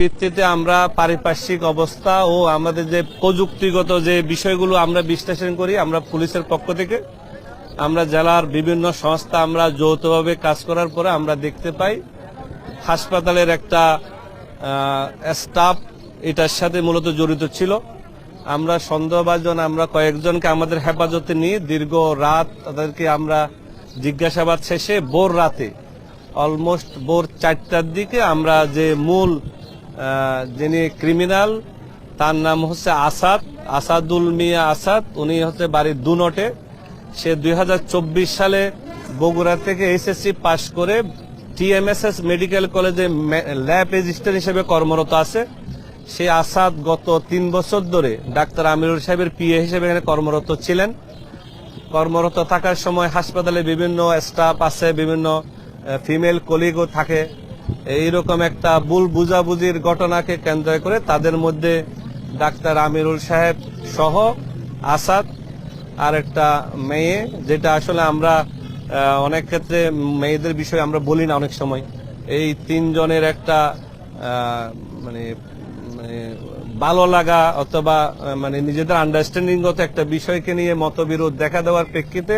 ভিত্তিতে আমরা পারিপার্শ্বিক অবস্থা ও আমাদের যে প্রযুক্তিগত যে বিষয়গুলো আমরা বিশ্লেষণ করি, আমরা পুলিশের পক্ষ থেকে আমরা জেলার বিভিন্ন সংস্থা আমরা যৌথভাবে কাজ করার পরে আমরা দেখতে পাই হাসপাতালের একটা স্টাফ এটার সাথে মূলত জড়িত ছিল। আমরা সন্দেহভাজন আমরা কয়েকজনকে আমাদের হেফাজতে নিয়ে দীর্ঘ রাত তাদেরকে আমরা জিজ্ঞাসাবাদ শেষে ভোর রাতে অলমোস্ট ভোর 4টার দিকে আমরা যে মূল যিনি ক্রিমিনাল তার নাম হচ্ছে আসাদুল মিয়া আসাদ, উনি হচ্ছে বাড়ির দুনটে। সে 2024 সালে বগুড়া থেকে এইচএসসি পাশ করে টিএমএসএস মেডিকেল কলেজে ল্যাব রেজিস্ট্রার হিসেবে কর্মরত আছে। সে আসাদ গত 3 বছর ধরে ডাক্তার আমিরুল সাহেবের পিএ হিসেবে এখানে কর্মরত ছিলেন। কর্মরত থাকার সময় হাসপাতালে বিভিন্ন স্টাফ আছে, বিভিন্ন ফিমেল কলিগও থাকে। এইরকম একটা ভুল বুঝাবুঝির ঘটনাকে কেন্দ্র করে তাদের মধ্যে ডাক্তার আমিরুল সাহেব সহ আসাদ আর একটা মেয়ে, যেটা আসলে আমরা অনেক ক্ষেত্রে মেয়েদের বিষয়ে আমরা বলি না অনেক সময়, এই 3 জনের একটা মানে ভালো লাগা অথবা মানে নিজেদের আন্ডারস্ট্যান্ডিং গত একটা বিষয়কে নিয়ে মতবিরোধ দেখা দেওয়ার প্রেক্ষিতে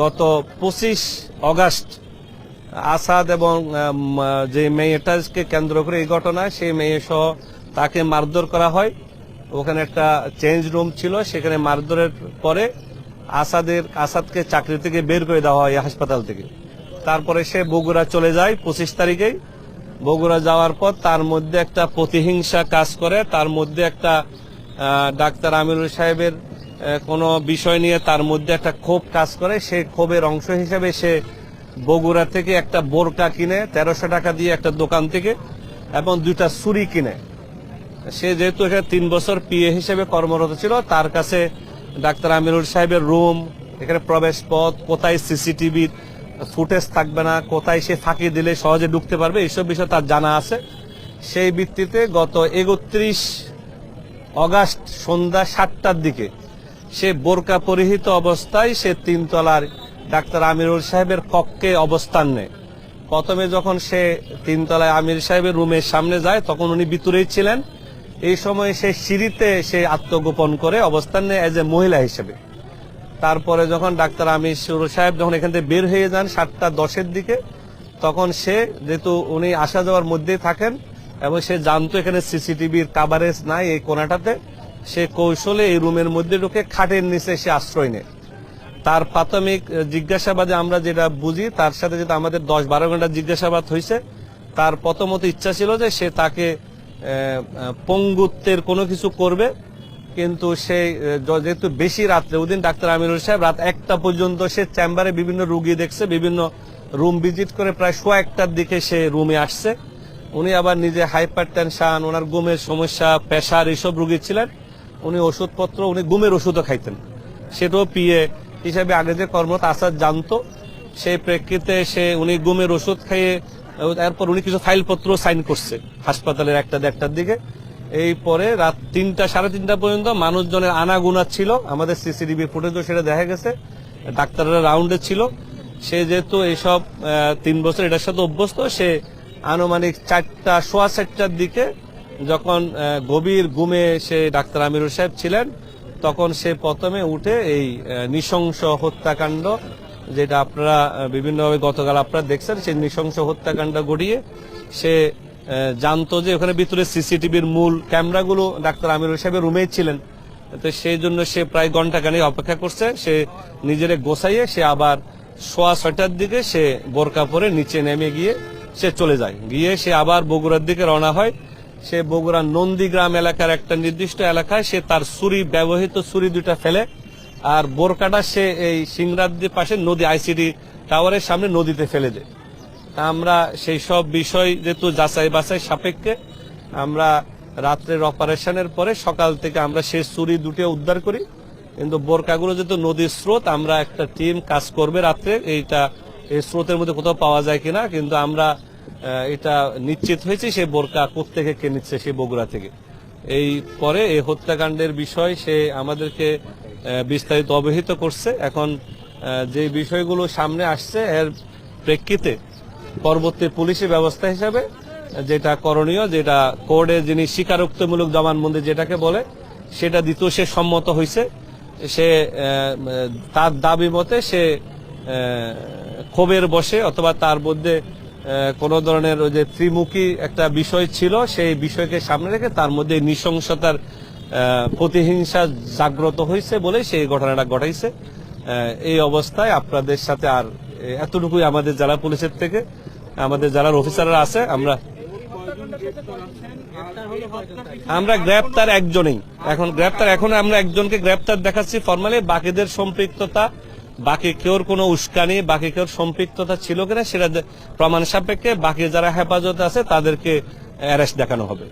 গত 25 অগাস্ট আসাদ এবং যে মেয়েটাকে কেন্দ্র করে এই ঘটনায় সেই মেয়ে সহ তাকে মারধর করা হয়। ওখানে একটা চেঞ্জ রুম ছিল, সেখানে মারধরের পরে আসাদকে চাকরি থেকে বের করে দেওয়া হয় হাসপাতাল থেকে। তারপরে সে বগুড়া চলে যায় 25 তারিখেই। বগুড়া যাওয়ার পর তার মধ্যে একটা প্রতিহিংসা কাজ করে, তার মধ্যে একটা ডাক্তার আমিরুল সাহেবের কোনো বিষয় নিয়ে তার মধ্যে একটা ক্ষোভ কাজ করে। সেই ক্ষোভের অংশ হিসেবে সে বগুড়া থেকে একটা বোরকা কিনে 1300 টাকা দিয়ে একটা দোকান থেকে, এবং 2টা ছুরি কিনে। সে যেহেতু এখানে 3 বছর পিএ হিসেবে কর্মরত ছিল, তার কাছে ডাক্তার আমিরুল সাহেবের রুম, এখানে প্রবেশ পথ, কোথায় সিসিটিভি ফুটেজ থাকবে না, কোথায় সে ফাঁকি দিলে সহজে ঢুকতে পারবে, এইসব বিষয় তার জানা আছে। সেই ভিত্তিতে গত 31 অগাস্ট সন্ধ্যা 7টার দিকে সে বোরকা পরিহিত অবস্থায় সে 3 তলার ডাক্তার আমিরুল সাহেবের কক্ষে অবস্থান নেয়। প্রথমে যখন সে 3 তলায় আমির সাহেবের রুমের সামনে যায় তখন উনি ভিতরেই ছিলেন। এই সময় সে সিঁড়িতে সে আত্মগোপন করে অবস্থান নেয় এজ এ মহিলা হিসেবে। তারপরে যখন ডাক্তার আমির সাহেব যখন এখান থেকে বের হয়ে যান 7:10 দিকে, তখন সে যেহেতু উনি আসা যাওয়ার মধ্যেই থাকেন এবং সে জানতো এখানে সিসিটিভির কাভারেজ নাই এই কোণাটাতে, সে কৌশলে এই রুমের মধ্যে ঢুকে খাটের নিচে সে আশ্রয় নেয়। তার প্রাথমিক জিজ্ঞাসাবাদে আমরা যেটা বুঝি, তার সাথে যেটা আমাদের 10-12 ঘন্টা জিজ্ঞাসাবাদ হয়েছে, তার প্রথমত ইচ্ছা ছিল যে সে তাকে পঙ্গুত্বের কোনো কিছু করবে, কিন্তু সে যেহেতু বেশি রাত্রে, ওদিন ডাক্তার আমিরুল সাহেব রাত 1টা পর্যন্ত সে চেম্বারে বিভিন্ন রুগী দেখছে, বিভিন্ন রুম ভিজিট করে প্রায় 1:15টার দিকে সে রুমে আসছে। উনি আবার নিজে হাইপার টেনশন, ওনার ঘুমের সমস্যা, প্রেশার, এইসব রুগী ছিলেন। উনি ওষুধপত্র, উনি ঘুমের ওষুধও খাইতেন, সেটাও পিএ হিসাবে আগে যে কর্মরত আসাদ জানতো। সেই প্রেক্ষিতে উনি ঘুমের ওষুধ খাইয়ে এরপর উনি কিছু ফাইলপত্র সাইন করছে হাসপাতালের 1টা-1:30টার দিকে। এই পরে রাত 3টা-3:30 পর্যন্ত মানুষজনের আনাগুনা ছিল, আমাদের সিসিটিভি ফুটেজও সেটা দেখা গেছে, ডাক্তাররা রাউন্ডে ছিল। সে যেহেতু এইসব 3 বছর এটার সাথে অভ্যস্ত, সে আনুমানিক 4টা-4:15টার দিকে যখন গভীর ঘুমে সে ডাক্তার আমিরুল সাহেব ছিলেন, তখন সে প্রথমে উঠে এই নৃশংস হত্যাকাণ্ড, যেটা আপনারা বিভিন্নভাবে গতকাল আপনারা দেখছেন, সেই নৃশংস হত্যাকাণ্ড ঘটিয়ে সে জানতো যে ওখানে ভিতরে সিসিটিভির মূল ক্যামেরাগুলো ডাক্তার আমিরুল সাহেবের রুমেই ছিলেন। তো সেই জন্য সে প্রায় ঘন্টাখানেক অপেক্ষা করছে। সে নিজেরে গোছাইয়ে সে আবার 6:15টার দিকে সে বোরকা পরে নিচে নেমে গিয়ে সে চলে যায়। গিয়ে সে আবার বগুড়ার দিকে রওনা হয়। সে বগুড়ার নন্দীগ্রাম এলাকার একটা নির্দিষ্ট এলাকায় সে তার ব্যবহৃত ছুরি 2টা ফেলে, আর বোরকাটা সে এই সিংরাদ্রির পাশে নদী আইসিডি টাওয়ারের সামনে নদীতে ফেলে দেয়। আমরা সেই সব বিষয় যেহেতু যাচাই বাছাই সাপেক্ষে আমরা রাত্রের অপারেশনের পরে সকাল থেকে আমরা সেই ছুরি 2টো উদ্ধার করি, কিন্তু বোরকাগুলো যেহেতু নদীর স্রোত, আমরা একটা টিম কাজ করবে রাত্রে এই স্রোতের মধ্যে কোথাও পাওয়া যায় কিনা, কিন্তু আমরা এটা নিশ্চিত হয়েছে সে বোরকা কোত্থেকে কে নিচ্ছে, সে বগুড়া থেকে। এই পরে এই হত্যাকাণ্ডের বিষয় সে আমাদেরকে বিস্তারিত অবহিত করছে। এখন যে বিষয়গুলো সামনে আসছে এর প্রেক্ষিতে পরবর্তী পুলিশি ব্যবস্থা হিসাবে যেটা করণীয়, যেটা কোর্টে যিনি স্বীকারোক্তিমূলক জবানবন্দি যেটাকে বলে সেটা দিতেও সে সম্মত হয়েছে। সে তার দাবি মতে সে ক্ষোভের বসে অথবা তার মধ্যে কোন ধরনের ওই যে ত্রিমুখী একটা বিষয় ছিল, সেই বিষয়কে সামনে রেখে তার মধ্যে নৃশংসতার প্রতিহিংসা জাগ্রত হয়েছে বলে সেই ঘটনাটা ঘটাইছে। এই অবস্থায় আপনাদের সাথে আর এতটুকুই আমাদের জেলা পুলিশের থেকে, আমাদের জেলার অফিসাররা আছে, আমরা গ্রেপ্তার একজনই, এখন আমরা একজনকে গ্রেপ্তার দেখাচ্ছি ফরমালি। বাকিদের সম্পৃক্ততা, বাকি কেউর কোনো উস্কানি, বাকি কেউর সম্পৃক্ততা ছিল কিনা সেটা প্রমাণ সাপেক্ষে বাকি যারা হেফাজতে আছে তাদেরকে অ্যারেস্ট দেখানো হবে।